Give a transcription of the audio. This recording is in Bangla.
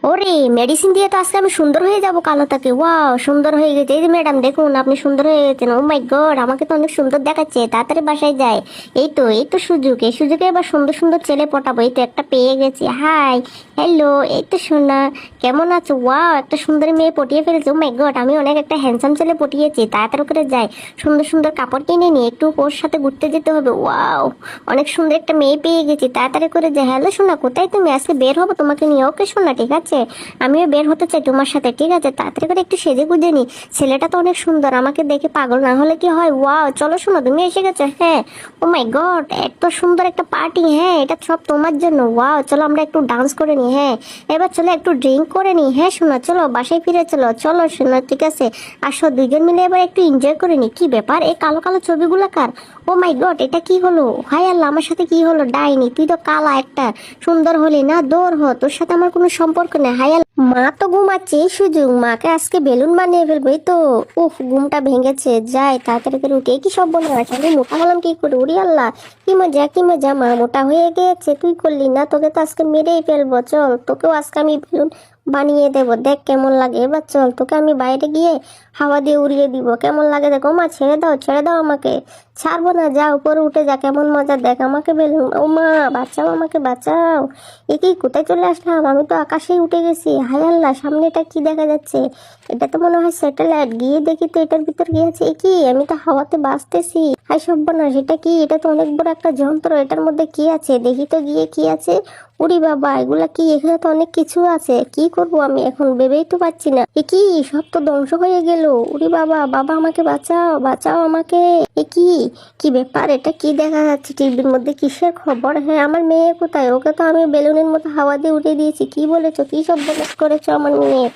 ওরে, মেডিসিন দিয়ে তো আজকে আমি সুন্দর হয়ে যাব কালো তাকে। ওয়াও, সুন্দর হয়ে গেছে। এই যে ম্যাডাম দেখুন, আপনি সুন্দর হয়ে গেছেন। ও মাই গড, আমাকে তো অনেক সুন্দর দেখাচ্ছে। তাড়াতাড়ি বাসায় যায়। এই তো সুযোগ, এই সুযোগে এবার সুন্দর সুন্দর ছেলে পটাবো। এই তো একটা পেয়ে গেছি। হাই, হ্যালো, এই তো সোনা, কেমন আছো? ওয়াও, একটা সুন্দর মেয়ে পটিয়ে ফেলেছে। ও মাই গড, আমি অনেক একটা হ্যান্ডসাম ছেলে পটিয়েছি। তাড়াতাড়ি করে যাই, সুন্দর সুন্দর কাপড় কিনে নিয়ে একটু ওর সাথে ঘুরতে যেতে হবে। ওয়াও, অনেক সুন্দর একটা মেয়ে পেয়ে গেছি। তাড়াতাড়ি করে যাই। হ্যালো সোনা, কোথায় তুমি? আজকে বের হবো তোমাকে নিয়ে। ওকে সোনা, ঠিক আছে, আমিও বের হতে চাই তোমার সাথে। ঠিক আছে, তাড়াতাড়ি করে একটু সেজে গুজে নি। ছেলেটা তো অনেক সুন্দর, আমাকে দেখে পাগল না হলে কি হয়। ওয়াও, চলো শোনো, তুমি এসে গেছো। হ্যাঁ, ও মাই গড, এত সুন্দর একটা পার্টি। হ্যাঁ, এটা সব তোমার জন্য। ওয়াও, চলো আমরা একটু ডান্স করে নি। হ্যাঁ, এবার চলো একটু ড্রিঙ্ক করে নি। হ্যাঁ শোনা, চলো বাসায় ফিরে চলো। চলো শোনা, ঠিক আছে, আসো দুইজন মিলে এবার একটু এনজয় করে নি। কি ব্যাপার, এই কালো কালো ছবিগুলো কার? ও মাই গড, এটা কি হলো? হায় আল্লাহ, আমার সাথে কি হলো? ডাইনি, তুই তো কালা একটা, সুন্দর হলি না, দৌড় হ, তোর সাথে আমার কোনো সম্পর্ক নেই। হায় আল্লাহ, মা তো ঘুমাচ্ছে, এই সুযোগ মাকে আজকে বেলুন বানিয়ে ফেলবো। এই তো, উফ, ঘুমটা ভেঙেছে। যাই তাড়াতাড়ি করে উঠে। কি সব বলে আছে, আমি মোটা হলাম কি করে? উড়ি আল্লাহ, কি মজা কি মজা, মা মোটা হয়ে গেছে। তুই করলি না, তোকে তো আজকে মেরেই ফেলবো। চল, তোকেও আজকে আমি বেলুন বানিয়ে দেবো, দেখ কেমন লাগে। এবার চল, তোকে আমি বাইরে গিয়ে হাওয়া দিয়ে উড়িয়ে দিব, কেমন লাগে দেখো। মা ছেড়ে দাও, ছেড়ে দাও আমাকে। ছাড়বো না, যা উপরে উঠে যা, কেমন মজা দেখ আমাকে বেলুন। ও মা, বাঁচাও আমাকে, বাঁচাও। এ কি, কোথায় চলে আসলাম? আমি তো আকাশেই উঠে গেছি। হায় আল্লাহ, সামনে এটা কি দেখা যাচ্ছে? এটা তো মনে হয় স্যাটেলাইট। গিয়ে দেখি তো এটার ভিতর কি আছে। এ কি, আমি তো হাওয়াতে বাঁচতেছি। হাই সর্বনাশ, এটা কি? এটা তো অনেক বড় একটা যন্ত্র। এটার মধ্যে কি আছে দেখি তো, গিয়ে কি আছে। উরি বাবা, এগুলা কি? এখানে তো অনেক কিছু আছে। কি করব আমি এখন, ভেবেই তো পাচ্ছি না। এ কি, সব তো ধ্বংস হয়ে গেল। উরি বাবা, বাবা আমাকে বাঁচাও, বাঁচাও আমাকে। এ কি, কি ব্যাপার? এটা কি দেখা যাচ্ছে টিভির মধ্যে? কিসের খবর? হ্যাঁ, আমার মেয়ে কোথায়? ওকে তো আমি বেলুনের মতো হাওয়া দিয়ে উড়িয়ে দিয়েছি। কি বলেছো? কি সব বলে করেছো আমার মেয়ে?